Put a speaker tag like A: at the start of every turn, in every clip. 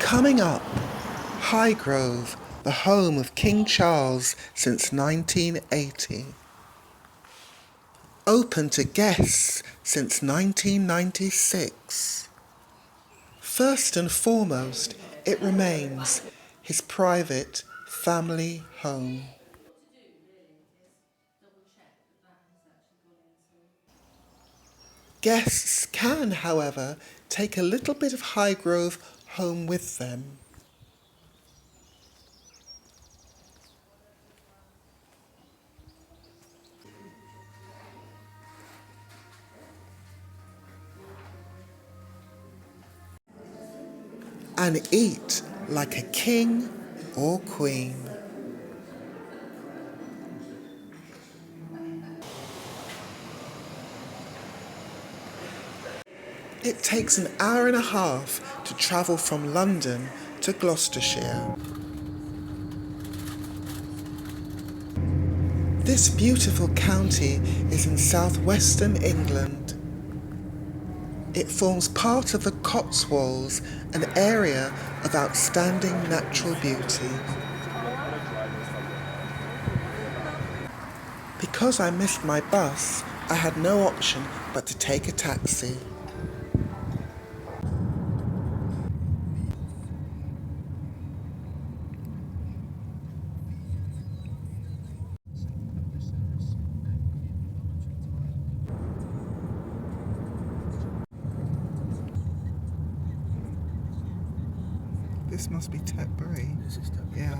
A: Coming up, Highgrove, the home of King Charles since 1980. Open to guests since 1996. First and foremost, it remains his private family home. Guests can, however, take a little bit of Highgrove home with them. And eat like a king or queen. It takes an hour and a half to travel from London to Gloucestershire. This beautiful county is in southwestern England. It forms part of the Cotswolds, an area of outstanding natural beauty. Because I missed my bus, I had no option but to take a taxi. This must be Tetbury.
B: This is Tetbury.
A: Yeah.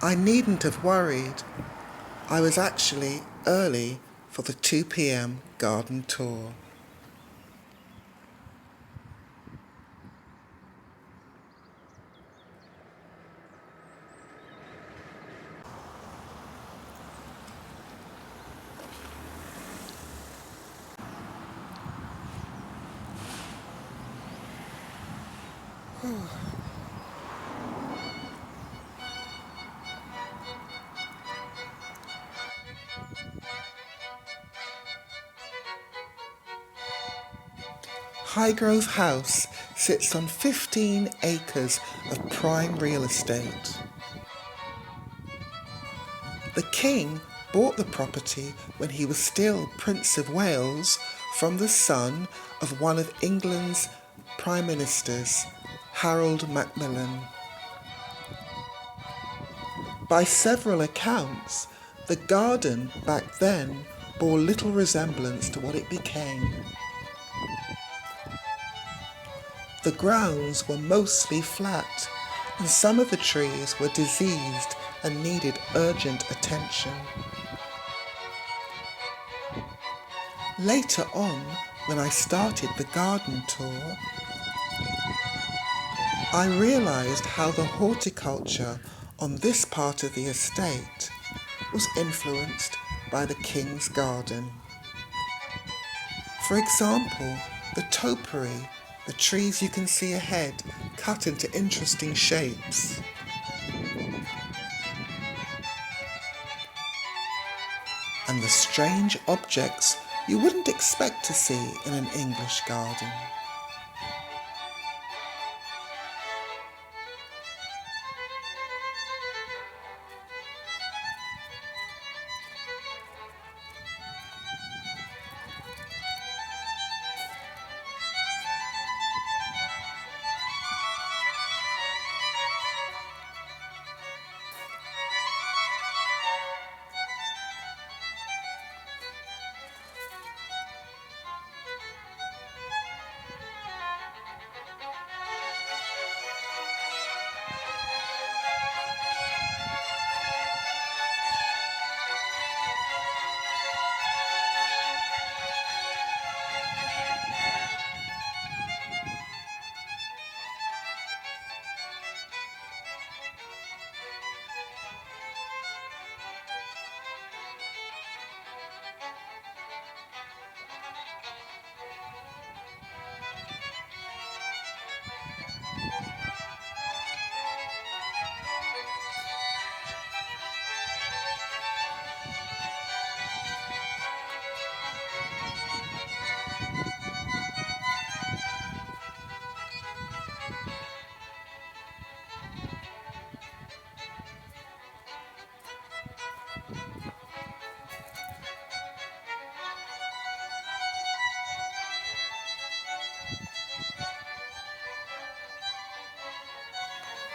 A: I needn't have worried. I was actually early for the 2 p.m. garden tour. Highgrove House sits on 15 acres of prime real estate. The King bought the property when he was still Prince of Wales from the son of one of England's Prime Ministers, Harold Macmillan. By several accounts, the garden back then bore little resemblance to what it became. The grounds were mostly flat, and some of the trees were diseased and needed urgent attention. Later on, when I started the garden tour, I realised how the horticulture on this part of the estate was influenced by the King's garden. For example, the topiary, the trees you can see ahead, cut into interesting shapes. And the strange objects you wouldn't expect to see in an English garden.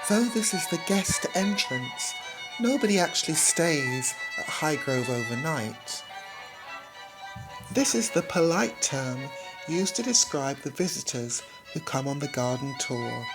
A: Though this is the guest entrance, nobody actually stays at Highgrove overnight. This is the polite term used to describe the visitors who come on the garden tour.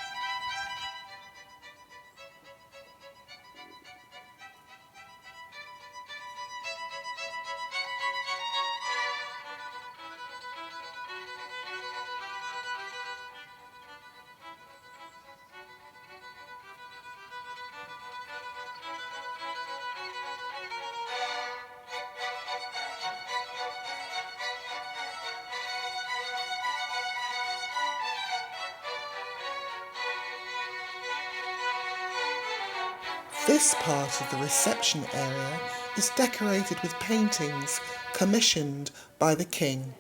A: This part of the reception area is decorated with paintings commissioned by the king.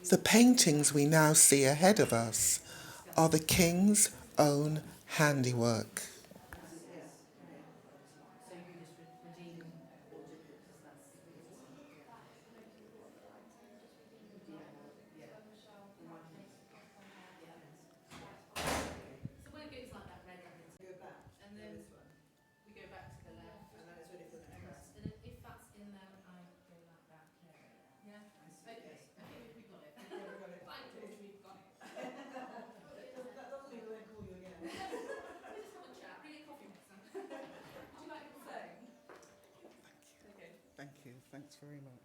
A: The paintings we now see ahead of us are the king's own handiwork. Thank you. Thanks very much.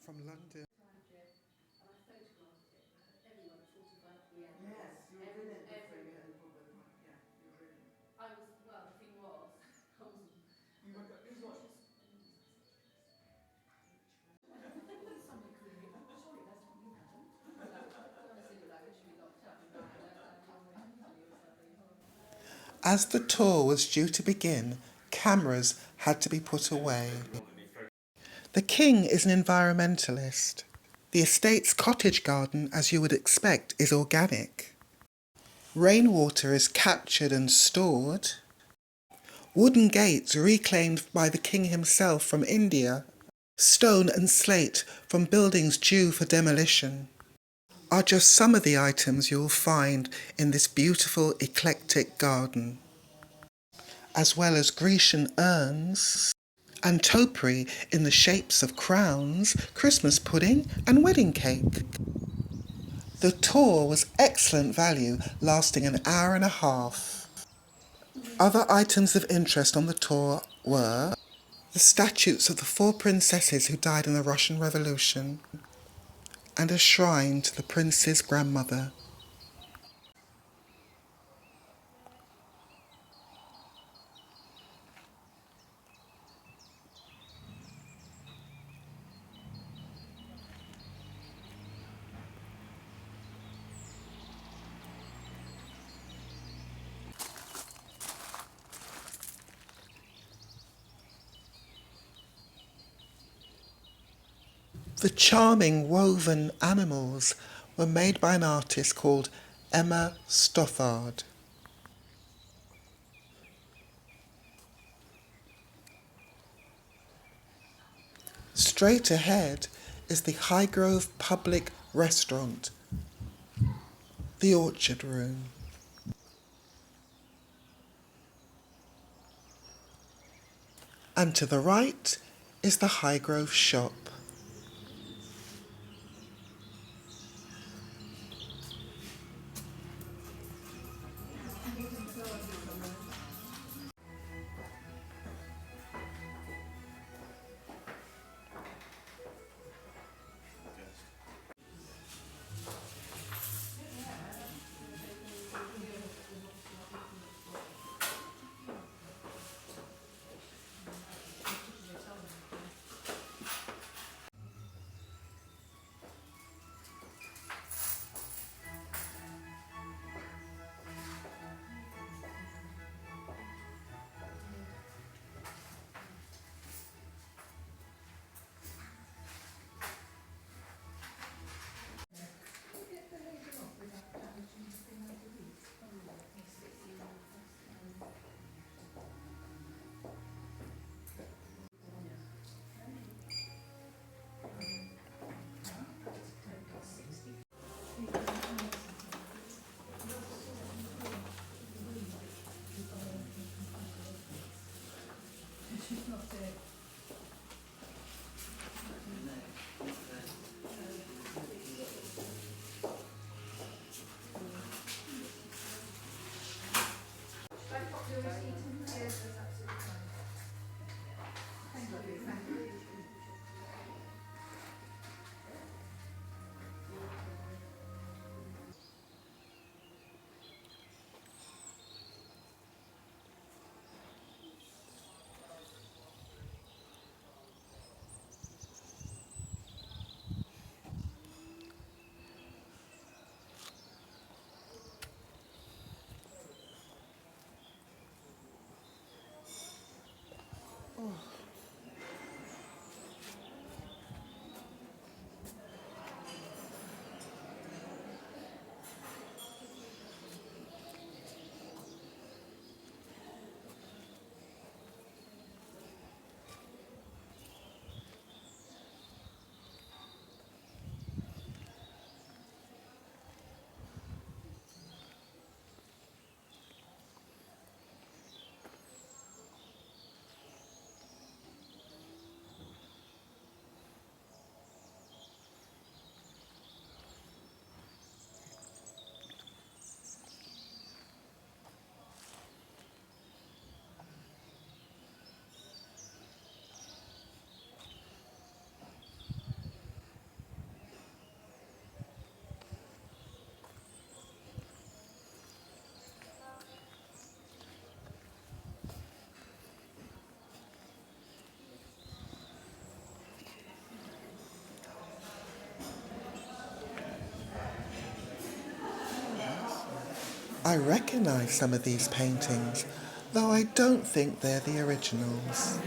A: From London. As the tour was due to begin, cameras had to be put away. The king is an environmentalist. The estate's cottage garden, as you would expect, is organic. Rainwater is captured and stored. Wooden gates reclaimed by the king himself from India. Stone and slate from buildings due for demolition are just some of the items you'll find in this beautiful eclectic garden, as well as Grecian urns and topiary in the shapes of crowns, Christmas pudding and wedding cake. The tour was excellent value, lasting an hour and a half. Other items of interest on the tour were the statues of the 4 princesses who died in the Russian Revolution and a shrine to the prince's grandmother. The charming woven animals were made by an artist called Emma Stothard. straight ahead is the Highgrove Public Restaurant, the Orchard Room. And to the right is the Highgrove Shop. I recognise some of these paintings, though I don't think they're the originals.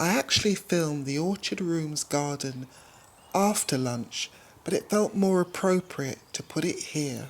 A: I actually filmed the Orchard Room's garden after lunch, but it felt more appropriate to put it here.